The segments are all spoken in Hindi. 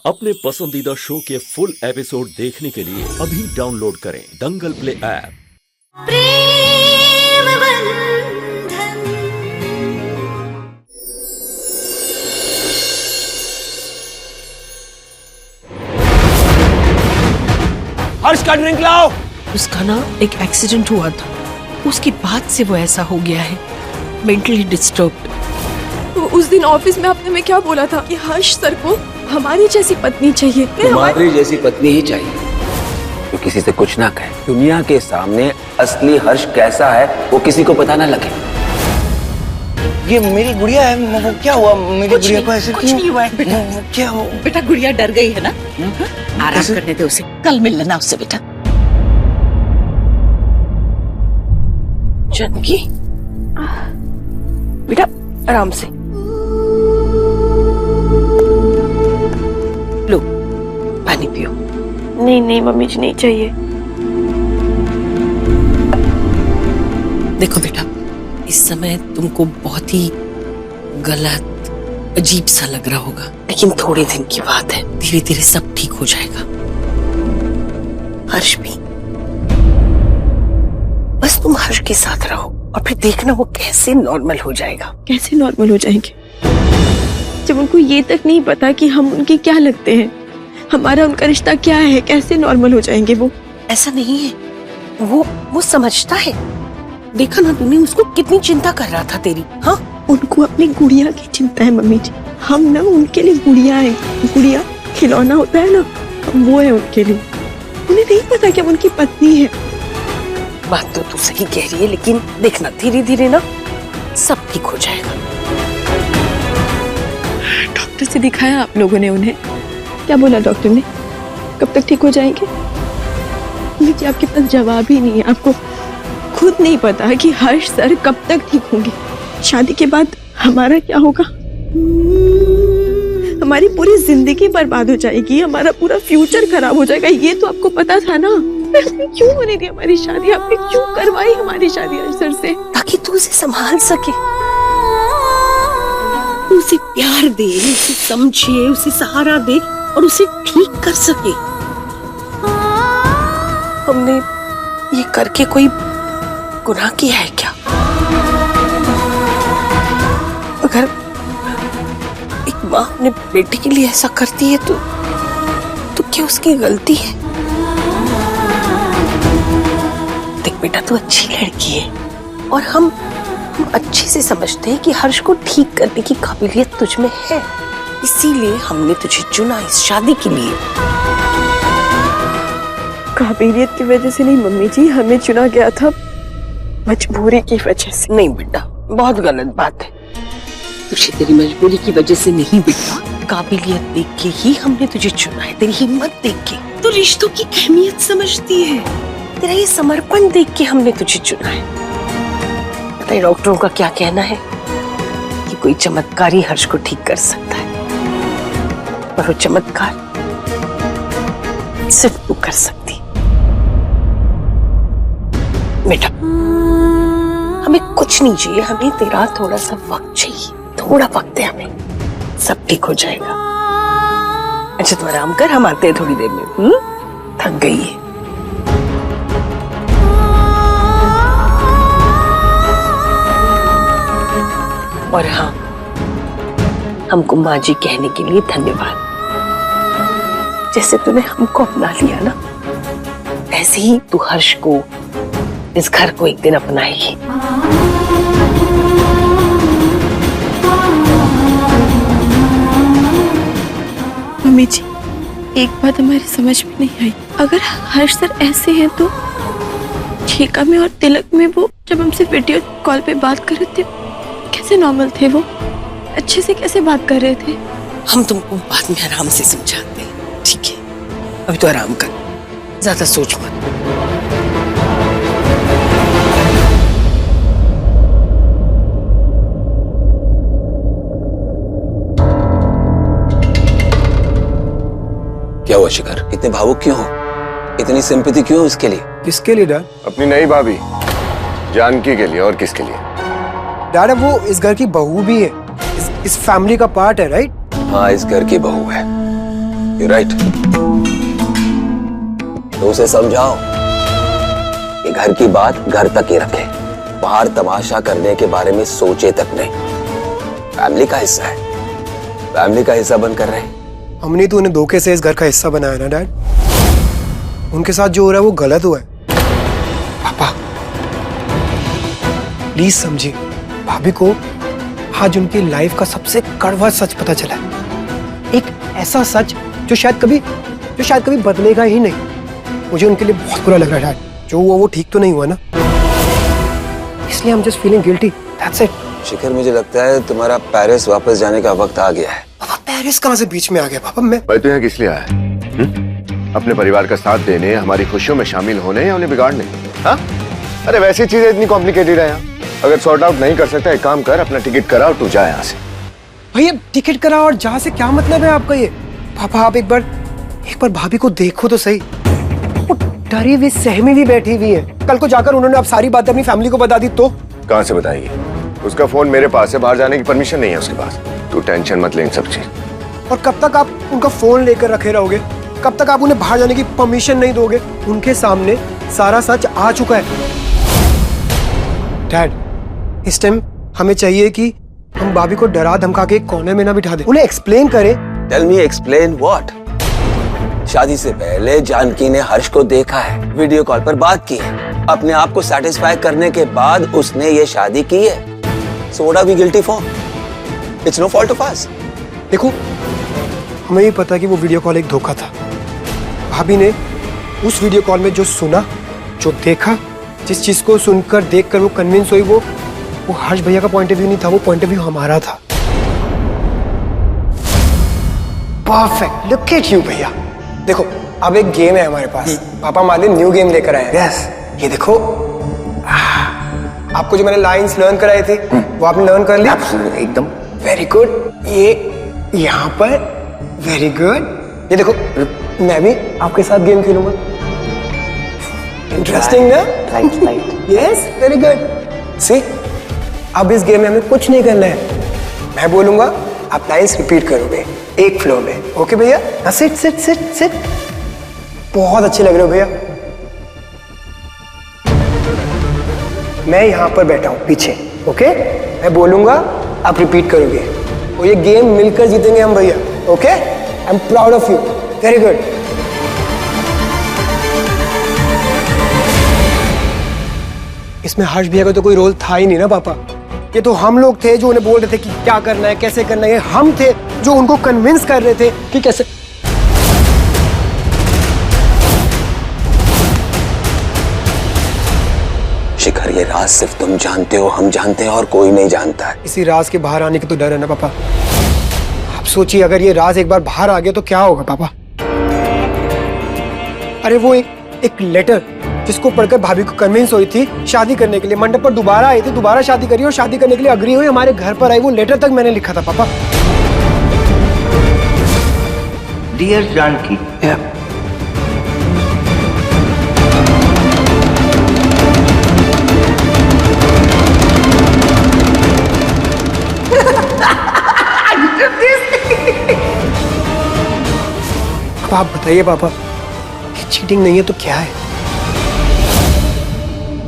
अपने पसंदीदा शो के फुल एपिसोड देखने के लिए अभी डाउनलोड करें दंगल प्ले ऐप। प्रेम बंधन। हर्ष का ड्रिंक लाओ। उसका ना एक एक्सीडेंट हुआ था, उसके बाद से वो ऐसा हो गया है, मेंटली डिस्टर्ब्ड। उस दिन ऑफिस में आपने मैं क्या बोला था कि हर्ष सर को हमारी जैसी पत्नी चाहिए। तुम्हारी जैसी पत्नी ही चाहिए जो किसी से कुछ ना कहे। दुनिया के सामने असली हर्ष कैसा है वो किसी को पता ना लगे। ये मेरी गुड़िया है, वो क्या हुआ? मेरी गुड़िया को ऐसे कुछ नहीं हुआ है बेटा। क्या हो? बेटा गुड़िया डर गई है ना, आराम करने दे उसे, कल मिल लेना उससे बेटा। जानकी बेटा आराम से लो, पानी पियो। नहीं नहीं मम्मी जी, नहीं चाहिए। देखो बेटा, इस समय तुमको बहुत ही गलत, अजीब सा लग रहा होगा, लेकिन थोड़े दिन की बात है, धीरे धीरे सब ठीक हो जाएगा। हर्ष भी, बस तुम हर्ष के साथ रहो और फिर देखना वो कैसे नॉर्मल हो जाएगा। कैसे नॉर्मल हो जाएंगे जब उनको ये तक नहीं पता कि हम उनके क्या लगते हैं, हमारा उनका रिश्ता क्या है? कैसे नॉर्मल हो जाएंगे वो? ऐसा नहीं है, वो समझता है। देखा ना तूने उसको कितनी चिंता कर रहा था तेरी। हाँ, उनको अपनी गुड़िया की चिंता है मम्मी जी। हम ना उनके लिए गुड़िया है, गुड़िया खिलौना होता है ना, हम वो है उनके लिए। उन्हें नहीं पता कि हम उनकी पत्नी है। बात तो तू सही कह रही है, लेकिन देखना धीरे धीरे ना सब ठीक हो जाएगा। डॉक्टर से दिखाया आप लोगों ने उन्हें? क्या बोला डॉक्टर ने? कब तक ठीक हो जाएंगे? मुझे आपके पास जवाब ही नहीं है। आपको खुद नहीं पता कि हर्ष सर कब तक ठीक होंगे। शादी के बाद हमारा क्या होगा? हमारी पूरी जिंदगी बर्बाद हो जाएगी, हमारा पूरा फ्यूचर खराब हो जाएगा। ये तो आपको पता था ना। आपने क्यों होने दी हमारी शादी? आपने क्यों करवाई हमारी शादी हर्ष सर से? ताकि तू उसे संभाल सके, उसे प्यार दे, उसे समझे, उसे सहारा दे और उसे ठीक कर सके। हमने ये करके कोई गुनाह किया है क्या? अगर एक माँ अपने बेटे के लिए ऐसा करती है तो क्या उसकी गलती है? देख बेटा, तू अच्छी लड़की है और हम अच्छे से समझते हैं कि हर्ष को ठीक करने की काबिलियत तुझ में है, इसीलिए हमने तुझे चुना इस शादी के लिए। काबिलियत की वजह से नहीं मम्मी जी, हमें चुना गया था मजबूरी की वजह से। नहीं बेटा, बहुत गलत बात है। तुझे तेरी मजबूरी की वजह से नहीं बेटा, काबिलियत देख के ही हमने तुझे चुना है, तेरी हिम्मत देख के। तो रिश्तों की अहमियत समझती है, तेरा ये समर्पण देख के हमने तुझे चुना है। पता है डॉक्टरों का क्या कहना है कि कोई चमत्कार ही हर्ष को ठीक कर सकता है, पर वो चमत्कार सिर्फ तू कर सकती। बेटा हमें कुछ नहीं चाहिए, हमें तेरा थोड़ा सा वक्त चाहिए, थोड़ा वक्त है हमें, सब ठीक हो जाएगा। अच्छा तुम आराम कर, हम आते हैं थोड़ी देर में। थक गई है। और हाँ, हमको माँ जी कहने के लिए धन्यवाद। जैसे तूने हमको अपना लिया ना, ऐसे ही तू हर्ष को, इस घर को एक दिन अपनाएगी। मम्मी जी, एक बात हमारी समझ में नहीं आई। अगर हर्ष सर ऐसे हैं तो ठेका में और तिलक में वो जब हमसे वीडियो कॉल पे बात कर रहे थे, कैसे नॉर्मल थे? वो अच्छे से कैसे बात कर रहे थे? हम तुमको बाद में आराम से समझाते हैं, ठीक है? अभी तो आराम कर, ज्यादा सोच मत। क्या हुआ शिखर? इतने भावुक क्यों हो? इतनी सिंपैथी क्यों उसके लिए? किसके लिए डैड? अपनी नई भाभी जानकी के लिए। और किसके लिए? डैड वो इस घर की बहू भी है, इस फैमिली का पार्ट है, राइट? हाँ, इस घर की बहू है, राइट। तो उसे समझाओ कि घर की बात घर तक ही रखे, बाहर तमाशा करने के बारे में सोचे तक नहीं। फैमिली का हिस्सा है, फैमिली का हिस्सा बनकर रहे। हमने तो उन्हें धोखे से इस घर का हिस्सा बनाया ना डैड। उनके साथ जो हो रहा है वो गलत हुआ है। पापा प्लीज समझिए, भाभी को आज उनकी लाइफ का सबसे कड़वा सच पता चला है। एक ऐसा सच जो शायद कभी बदलेगा ही नहीं। मुझे उनके लिए बहुत बुरा लग रहा है डैड। जो हुआ वो ठीक तो नहीं हुआ ना, इसलिए I'm just feeling guilty. That's it. शिखर, मुझे लगता है तुम्हारा पेरिस वापस जाने का वक्त आ गया है। पापा पेरिस कहाँ से बीच में आ गया पापा? मैं भाई, तू यहाँ किस लिए आया है? अपने परिवार का साथ देने, हमारी खुशियों में शामिल होने या उन्हें बिगाड़ने? हाँ? अरे वैसी चीजें इतनी कॉम्प्लिकेटेड है यहाँ। अगर सॉर्ट आउट नहीं कर सकता, एक काम कर, अपना टिकट करा और तू जा यहाँ से। भैया टिकट करा और जहाँ से क्या मतलब है आपका ये? पापा आप एक बार भाभी को देखो तो सही। वो डरी हुई सहमी भी बैठी हुई है। कल को जाकर उन्होंने अब सारी बातें अपनी फैमिली को बता दी तो? कहाँ से बताएगी? उसका फोन मेरे पास है, बाहर जाने की परमिशन नहीं है उसके पास। तू टेंशन मत ले इन सब चीज। और कब तक आप उनका फोन लेकर रखे रहोगे? कब तक आप उन्हें बाहर जाने की परमिशन नहीं दोगे? उनके सामने सारा सच आ चुका है डैड। इस टाइम हमें चाहिए कि हम भाभी को डरा धमका के एक कॉर्नर में ना बिठा दे, उन्हें एक्सप्लेन करें। Tell me explain what? शादी से पहले जानकी ने हर्ष को देखा है, वीडियो कॉल पर बात की है। अपने आप को सेटिस्फाई करने के बाद उसने ये शादी की है। So what are we guilty for? It's no fault of us. देखो हमें ये पता कि वो वीडियो कॉल एक धोखा था। भाभी ने उस वीडियो कॉल में जो सुना, जो देखा, जिस चीज को सुनकर देखकर वो कन्विंस हुई, वो हर्ष भैया का पॉइंट ऑफ व्यू नहीं था, वो पॉइंट ऑफ व्यू हमारा था। परफेक्ट, लुक एट यू भैया। देखो अब एक गेम है हमारे पास। पापा हमारे लिए न्यू गेम लेकर आए हैं। यस, ये देखो, आपको जो मैंने लाइंस लर्न कराई थी वो आपने लर्न कर ली एकदम। Very good. ये यहाँ पर वेरी गुड। ये देखो मैं भी आपके साथ गेम खेलूंगा। इंटरेस्टिंग ना? Right. Yes, very good. See, अब इस गेम में हमें कुछ नहीं करना है। मैं बोलूंगा, आप लाइंस रिपीट करोगे एक फ्लो में। ओके भैया? हाँ, सिट सिट सिट सिट। बहुत अच्छे लग रहे हो भैया। मैं यहाँ पर बैठा हूँ पीछे। ओके, मैं बोलूंगा, आप रिपीट करोगे और ये गेम मिलकर जीतेंगे हम भैया। Okay, I am proud of you. Very good. इसमें हर्ष भैया का तो कोई रोल था ही नहीं ना पापा। ये तो हम लोग थे जो उन्हें बोल रहे थे कि क्या करना है, कैसे करना है। हम थे जो उनको कन्विंस कर रहे थे कि कैसे। शिखर, ये राज सिर्फ तुम जानते हो, हम जानते हैं और कोई नहीं जानता है। इसी राज के बाहर आने की तो डर है ना पापा। आप सोचिए, अगर ये राज एक बार बाहर आ गया तो क्या होगा पापा? अरे वो एक लेटर जिसको पढ़कर भाभी को कन्विंस हुई थी शादी करने के लिए, मंडप पर दोबारा आई थी, दोबारा शादी करी और शादी करने के लिए अग्री हुई, हमारे घर पर आई। वो लेटर तक मैंने लिखा था पापा। डियर जानकी, अब आप बताइए पापा, ये चीटिंग नहीं है तो क्या है?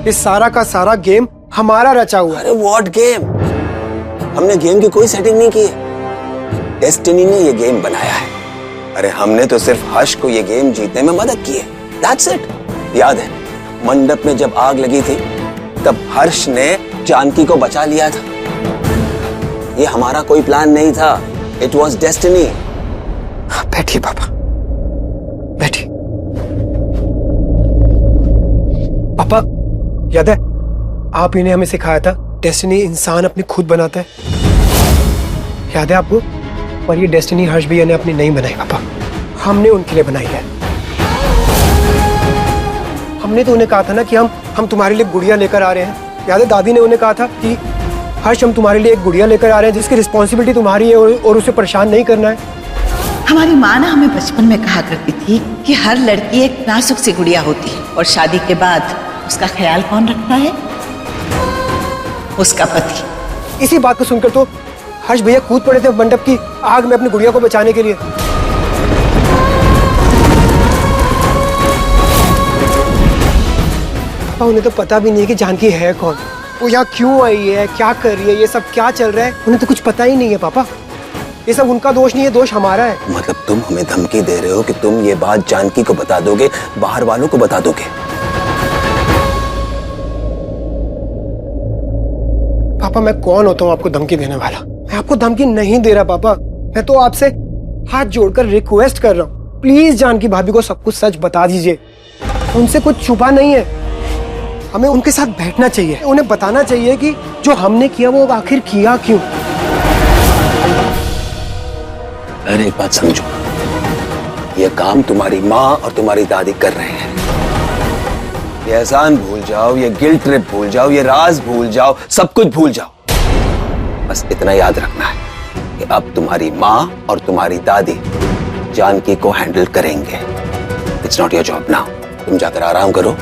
ये सारा का सारा गेम हमारा रचा हुआ है। अरे व्हाट गेम? हमने गेम की कोई सेटिंग नहीं की है। डेस्टिनी ने ये गेम बनाया है। अरे हमने तो सिर्फ हर्ष को ये गेम जीतने में मदद की है। That's it. याद है मंडप में जब आग लगी थी तब हर्ष ने जानकी को बचा लिया था। ये हमारा कोई प्लान नहीं था। It was destiny. बैठिए पापा, बैठिए। पापा याद है आप इन्हें हमें सिखाया था डेस्टिनी इंसान अपनी खुद बनाता है। याद है आपको? पर ये डेस्टिनी हर्ष भैया ने अपनी नहीं बनाई पापा, हमने उनके लिए बनाई है। हमने तो उन्हें कहा था ना कि हम तुम्हारे लिए गुड़िया लेकर आ रहे हैं। याद है दादी ने उन्हें कहा था कि हर्ष हम तुम्हारे लिए एक गुड़िया लेकर आ रहे हैं जिसकी रिस्पॉन्सिबिलिटी तुम्हारी है और उसे परेशान नहीं करना है। हमारी माँ ना हमें बचपन में कहा करती थी कि हर लड़की एक नाजुक सी गुड़िया होती है और शादी के बाद उसका ख्याल कौन रखता है? उसका पति। इसी बात को सुनकर तो हर्ष भैया कूद पड़े थे मंडप की आग में अपनी गुड़िया को बचाने के लिए। पापा उन्हें तो पता भी नहीं है कि जानकी है कौन, वो यहाँ क्यों आई है, क्या कर रही है, ये सब क्या चल रहा है, उन्हें तो कुछ पता ही नहीं है पापा। ये सब उनका दोष नहीं है, दोष हमारा है। मतलब तुम हमें धमकी दे रहे हो कि तुम ये बात जानकी को बता दोगे, बाहर वालों को बता दोगे? पापा मैं कौन होता हूँ आपको धमकी देने वाला? मैं आपको धमकी नहीं दे रहा पापा, मैं तो आपसे हाथ जोड़कर रिक्वेस्ट कर रहा हूँ, प्लीज जानकी भाभी को सब कुछ सच बता दीजिए। उनसे कुछ छुपा नहीं है, हमें उनके साथ बैठना चाहिए, उन्हें बताना चाहिए कि जो हमने किया वो आखिर किया क्यों। अरे एक बात समझो, ये काम तुम्हारी माँ और तुम्हारी दादी कर रहे हैं। ये एहसान भूल जाओ, ये गिल्ट ट्रिप भूल जाओ, ये राज भूल जाओ, सब कुछ भूल जाओ। बस इतना याद रखना है कि अब तुम्हारी माँ और तुम्हारी दादी जानकी को हैंडल करेंगे। It's not your job now. तुम जाकर आराम करो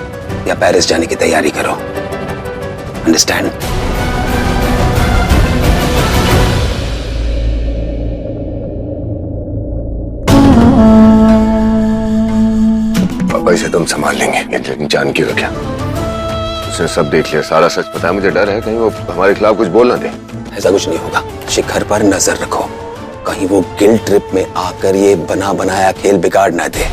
या पेरिस जाने की तैयारी करो। अंडरस्टैंड? पापा इसे तुम संभाल लेंगे, लेकिन जानकी का क्या? उसने सब देख लिया, सारा सच पता है। मुझे डर है कहीं वो हमारे खिलाफ कुछ बोल ना दे। ऐसा कुछ नहीं होगा। शिखर पर नजर रखो, कहीं वो गिल्ट ट्रिप में आकर ये बना बनाया खेल बिगाड़ ना दे।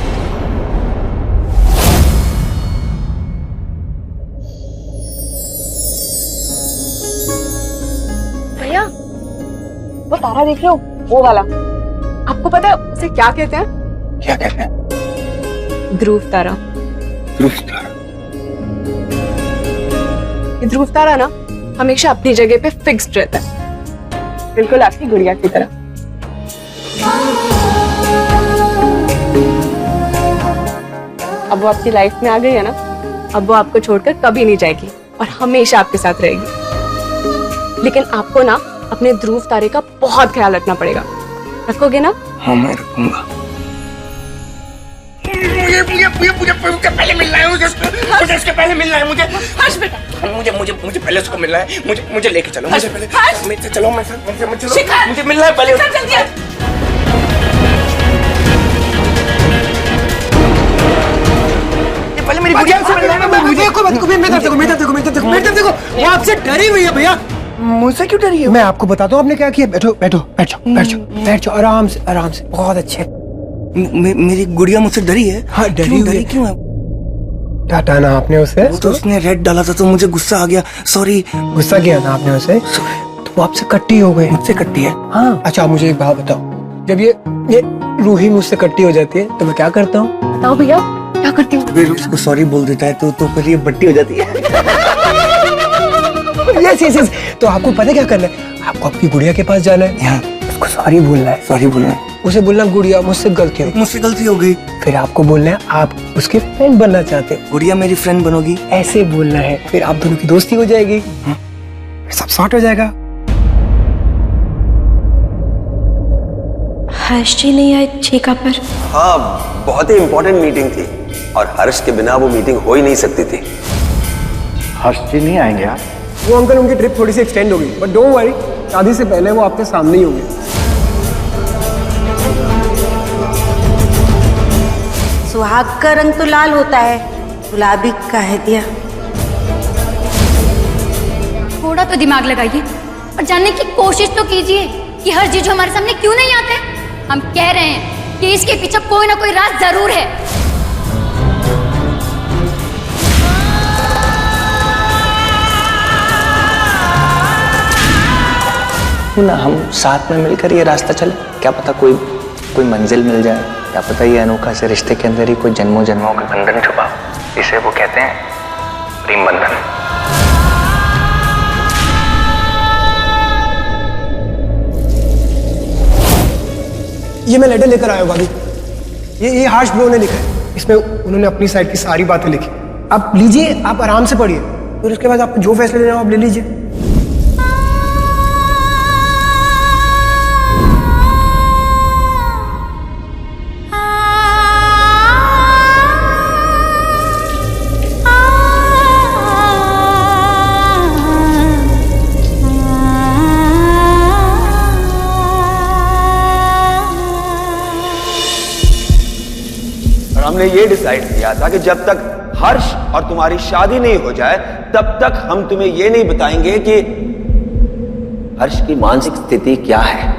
भैया वो तारा देख लो, वो वाला। आपको पता है उसे क्या कहते हैं? क्या कहते हैं? ध्रुव तारा। ध्रुव तारा? ये ध्रुव तारा ना हमेशा अपनी जगह पे फिक्स्ड रहता है, बिल्कुल आपकी गुड़िया की तरह। अब वो आपकी लाइफ में आ गई है ना, अब वो आपको छोड़कर कभी नहीं जाएगी और हमेशा आपके साथ रहेगी। लेकिन आपको ना अपने ध्रुव तारे का बहुत ख्याल रखना पड़ेगा। रखोगे ना? हाँ मैं रखूंगा। मुझे पहले मिलना है, मुझे उसके पहले मिलना है। मुझे पहले उसको मिलना है। मुझे लेके चलो, मुझे पहले मुझे चलो, मुझे मिलना है पहले। पहले मेरी गुड़िया से मिलना है। मुझे देखो, वो आपसे डरी हुई है भैया। मुझसे क्यों डरी है? मैं आपको बताता हूँ आपने क्या किया। बैठो बैठो बैठ जाओ, बैठ जाओ, बैठ जाओ, आराम से आराम से। बहुत अच्छे। मेरी गुड़िया मुझसे डरी है? हाँ डरी हुई है। क्यों है? डांटा ना आपने उसे? वो तो उसने रेड डाला था तो मुझे गुस्सा आ गया, सॉरी। गुस्सा किया ना आपने उसे तो वो आपसे कट्टी हो गई। मुझसे कट्टी है? हाँ। अच्छा आप मुझे एक बात बताओ, जब ये रूही मुझसे कट्टी हो जाती है तो मैं क्या करता हूँ? बताओ भैया क्या करती हूँ? फिर उसको सॉरी बोल देता है तो फिर ये बट्टी हो जाती है। Yes yes yes. तो आपको पता क्या करना है? आपको आपकी गुड़िया के पास जाना है, उसको सॉरी बोलना है। सॉरी बोलना है? उसे बोलना गुड़िया मुझसे गलती हो गई। मुझसे गलती हो गई। फिर आपको बोलना है आप उसके फ्रेंड बनना चाहते हो। गुड़िया मेरी फ्रेंड बनोगी? ऐसे बोलना है, फिर आप दोनों की दोस्ती हो जाएगी, सब सॉर्ट हो जाएगा। हर्ष जी नहीं आए ठीका पर? हाँ बहुत ही इंपॉर्टेंट मीटिंग थी और हर्ष के बिना वो मीटिंग हो ही नहीं सकती थी। हर्ष जी नहीं आएंगे यार? वो अंकल उनकी ट्रिप थोड़ी सी एक्सटेंड होगी, बट डोंट वरी, शादी से पहले वो आपके सामने ही होंगे। सुहाग का रंग तो लाल होता है, गुलाबी का है दिया। थोड़ा तो दिमाग लगाइए और जानने की कोशिश तो कीजिए कि हर चीज हमारे सामने क्यों नहीं आते। हम कह रहे हैं कि इसके पीछे कोई ना कोई राज जरूर है। ना हम साथ में मिलकर ये रास्ता चले, क्या पता कोई मंजिल मिल जाए, क्या पता ये अनोखा से रिश्ते के अंदर ही कोई जन्मों जन्मों का बंधन छुपा। इसे वो कहते हैं प्रेम बंधन। ये मैं लेटर लेकर आया हूँ भाभी, ये हर्ष ब्रो ने लिखा है, इसमें उन्होंने अपनी साइड की सारी बातें लिखी। आप लीजिए, आप आराम से पढ़िए, फिर उसके बाद आपको जो फैसले लेना हो आप ले लीजिए। हमने ये डिसाइड किया था कि जब तक हर्ष और तुम्हारी शादी नहीं हो जाए तब तक हम तुम्हें ये नहीं बताएंगे कि हर्ष की मानसिक स्थिति क्या है।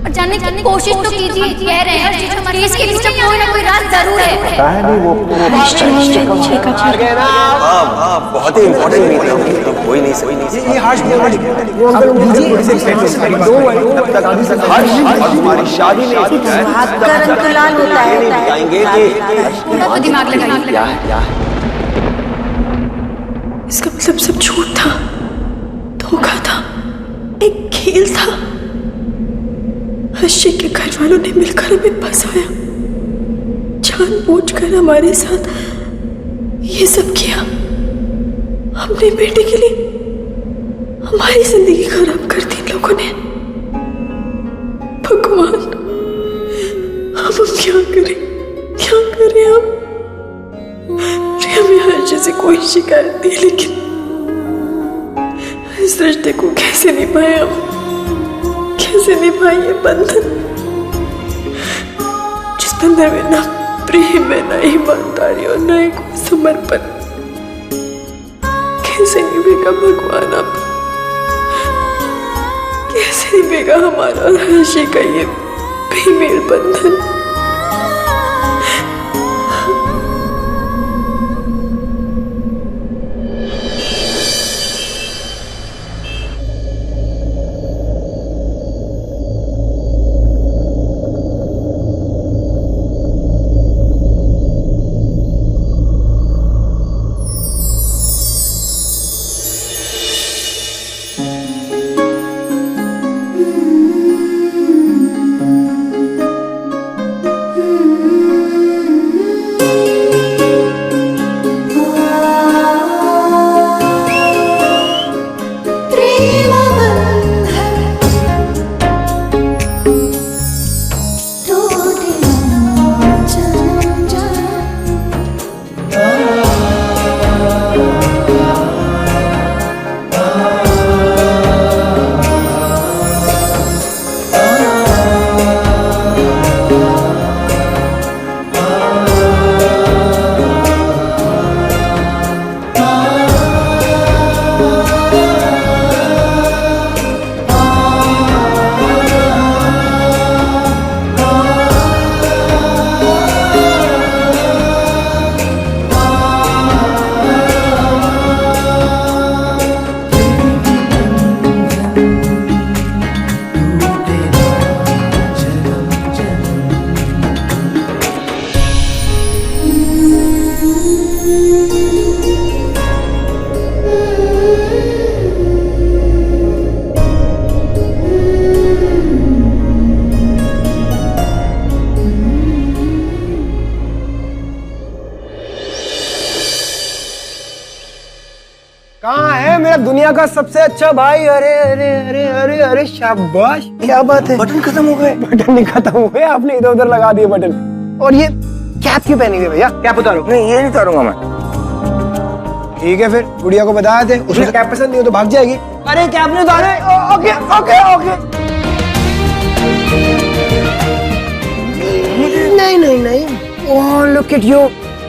और जानने की कोशिश तो कीजिए। कह रहे हैं केस के पीछे कोई ना कोई राज जरूर है। बहुत ही इम्पोर्टेंट मीटिंग होगी, तो कोई नहीं ये हर्ष और तुम्हारी शादी नहीं हो जाए बताएंगे कि तो दिमाग लगाइए। क्या है। इसका मतलब सब झूठ था, धोखा था, एक खेल था। हर्षी के घर वालों ने मिलकर हमें फंसाया, जानबूझकर हमारे साथ ये सब किया। अपने बेटे के लिए हमारी जिंदगी खराब कर दी लोगों ने। भगवान, हम क्या करें हम? हमें हर्षी से कोई शिकायत नहीं, लेकिन इस रिश्ते को कैसे निभाए हम? कैसे निभाए ये बंधन, जिस बंधन में ना प्रेम है, ना ईमानदारी और ना ही कोई समर्पण? कैसे निभेगा भगवान अब? कैसे निभेगा हमारा और हर्षी का ये बेमेल बंधन? कहाँ है मेरा दुनिया का सबसे अच्छा भाई? अरे अरे अरे अरे अरे शाबाश, क्या बात है। बटन खत्म हो गए। बटन नहीं खत्म हुए, आपने इधर उधर लगा दिए बटन। और ये कैप क्यों पहनी हुई भैया? कैप उतारो। नहीं, ये नहीं उतारूंगा मैं। ठीक है, फिर गुड़िया को बताया थे, उसने कैप पसंद नहीं हो तो भाग जाएगी। अरे कैप नहीं उतारे। Okay okay okay. नहीं नहीं नहीं, ओह लुक एट यू,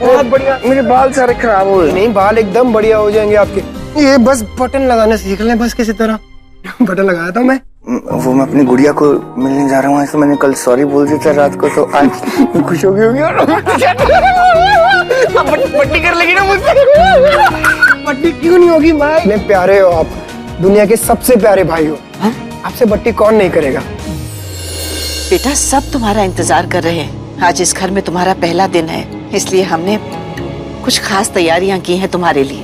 बहुत बढ़िया। मेरे बाल सारे खराब हो गए। नहीं, बाल एकदम बढ़िया हो जाएंगे आपके। ये बस बटन लगाना सीख लें, बस किसी तरह। बटन लगाया था मैं। वो मैं अपनी गुड़िया को मिलने जा रहा हूँ, ऐसे मैंने कल सॉरी बोल दिया था रात को, तो आज खुश हो गई होगी। पट्टी कर लेगी ना मुझसे? पट्टी क्यों नहीं होगी भाई? इतने प्यारे हो आप, दुनिया के सबसे प्यारे भाई हो। आपसे पट्टी कौन नहीं करेगा? बेटा, सब तुम्हारा इंतजार कर रहे हैं। आज इस घर में तुम्हारा पहला दिन है, इसलिए हमने कुछ खास तैयारियां की हैं तुम्हारे लिए।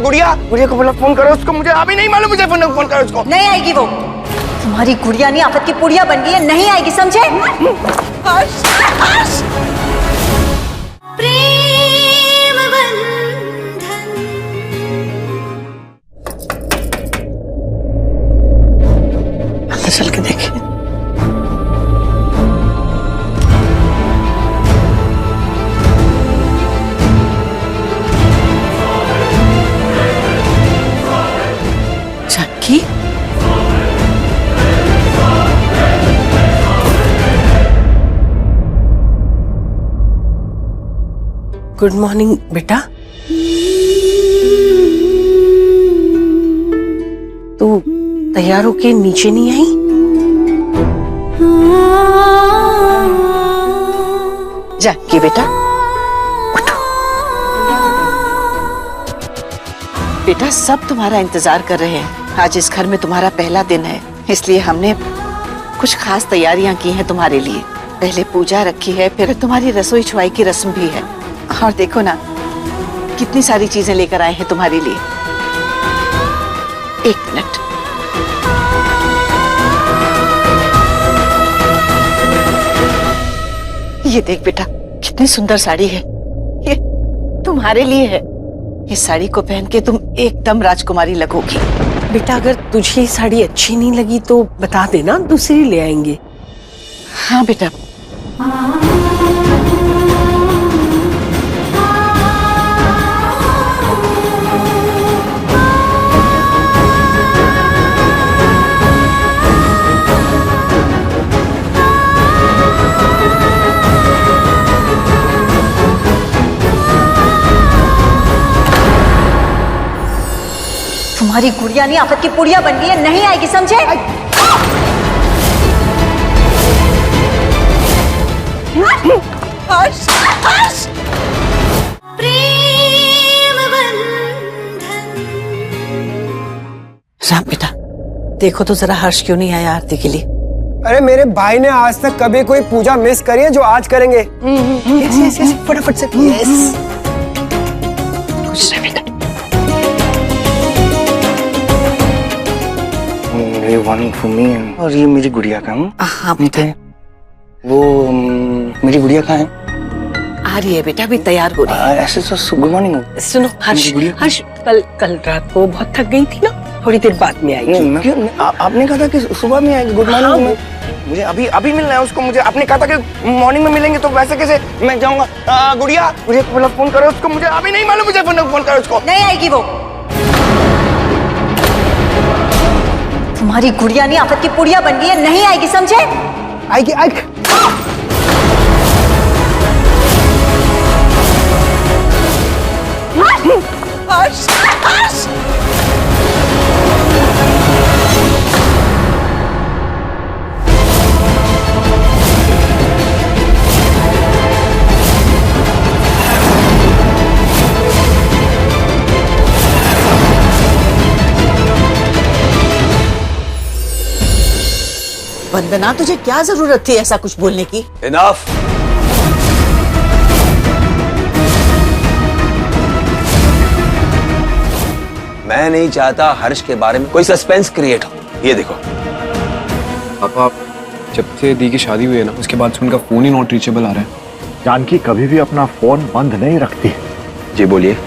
गुड़िया को बोला फोन करो उसको, मुझे अभी नहीं मालूम, मुझे फोन करो उसको। नहीं आएगी वो, तुम्हारी गुड़िया नहीं आफत की पुड़िया बन गई है, नहीं आएगी, समझे? प्रेम बंधन। अंदर चल के देखिए। चक्की, गुड मॉर्निंग बेटा। तू तैयार होके नीचे नहीं आई? जाके बेटा उठो। बेटा सब तुम्हारा इंतजार कर रहे हैं। आज इस घर में तुम्हारा पहला दिन है, इसलिए हमने कुछ खास तैयारियां की हैं तुम्हारे लिए। पहले पूजा रखी है, फिर तुम्हारी रसोई छुआई की रस्म भी है। और देखो ना कितनी सारी चीजें लेकर आए हैं तुम्हारे लिए। एक मिनट। ये देख बेटा कितनी सुंदर साड़ी है, ये तुम्हारे लिए है। इस साड़ी को पहन के तुम एकदम राजकुमारी लगोगी। बेटा अगर तुझे ये साड़ी अच्छी नहीं लगी तो बता देना, दूसरी ले आएंगे। हाँ बेटा। तुम्हारी गुड़िया नहीं आफत की पुड़िया बन गई है, नहीं आएगी समझे? हर्ष, हर्ष! राम बेटा देखो तो जरा हर्ष क्यों नहीं आया आरती के लिए। अरे मेरे भाई ने आज तक कभी कोई पूजा मिस करी है जो आज करेंगे? यस यस यस, फटाफट से। यस खुश रह बेटा। ये वन फॉर मी और ये मेरी गुड़िया का। हाँ बेटा। वो मेरी गुड़िया कहाँ है? आ रही है बेटा, अभी तैयार हो रही है। ऐसे तो गुड मॉर्निंग। सुनो हर्ष, हर्ष कल रात को बहुत थक गई थी ना, थोड़ी देर बाद में आएगी। क्यों? आपने कहा था कि सुबह में आएगी। Good morning. मुझे अभी अभी मिलना है उसको। मुझे आपने कहा था कि मॉर्निंग में मिलेंगे, तो वैसे कैसे मैं जाऊंगा? गुड़िया फोन करो उसको, मुझे अभी नहीं मालूम। मुझे फोन करो उसको। नहीं आएगी वो। तुम्हारी गुड़िया नहीं आफत की पुड़िया बन गई है, नहीं आएगी समझे? आएगी आएगी। हर्ष, हर्ष! वंदना तुझे क्या जरूरत थी ऐसा कुछ बोलने की? इनफ। मैं नहीं चाहता हर्ष के बारे में कोई सस्पेंस क्रिएट हो। ये देखो पापा, जब से दी की शादी हुई है ना, उसके बाद से उनका फोन ही नॉट रीचेबल आ रहा है। जानकी कभी भी अपना फोन बंद नहीं रखती। जी बोलिए।